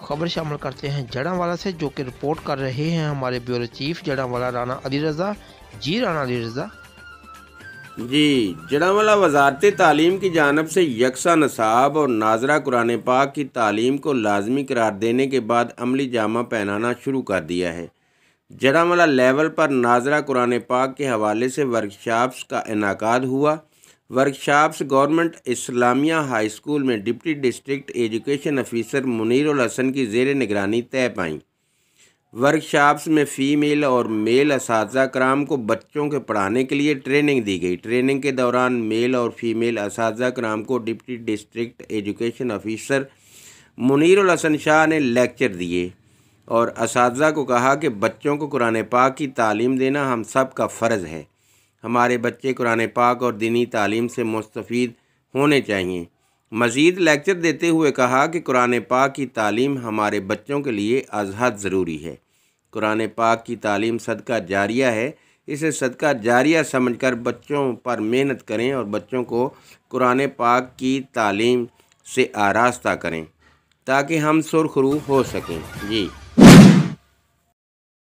खबर शामिल करते हैं जड़ांवाला से, जो कि रिपोर्ट कर रहे हैं हमारे ब्यूरो चीफ जड़ांवाला राना अली रज़ा। जी राना अली रज़ा। जी, जड़ांवाला वज़ारत तालीम की जानिब से यकसा नसाब और नाज़रा कुरान पाक की तालीम को लाजमी करार देने के बाद अमली जामा पहनाना शुरू कर दिया है। जड़ांवाला लेवल पर नाज़रा कुरान पाक के हवाले से वर्कशॉप्स का इनेकाद हुआ। Workshops government Islamia high school में deputy district education officer Munirul Hasan की ज़ेर निगरानी तय पाईं। वर्कशॉप्स में फ़ीमेल और मेल असातिज़ा कराम को बच्चों के पढ़ाने के लिए ट्रेनिंग दी गई। ट्रेनिंग के दौरान मेल और फीमेल असातिज़ा कराम को deputy district education officer Munirul Hasan Shah ने लेक्चर दिए और असातिज़ा को कहा कि बच्चों को कुरान पाक की तालीम देना हम सब का फ़र्ज़ है। हमारे बच्चे कुरान पाक और दीनी तालीम से मुस्तफ़ीद होने चाहिए। मज़ीद लेक्चर देते हुए कहा कि कुरान पाक की तालीम हमारे बच्चों के लिए अज़हद ज़रूरी है। कुरान पाक की तालीम सदका जारिया है, इसे सदका जारिया समझकर बच्चों पर मेहनत करें और बच्चों को कुरान पाक की तालीम से आरास्ता करें ताकि हम सुरखरू हो सकें। जी।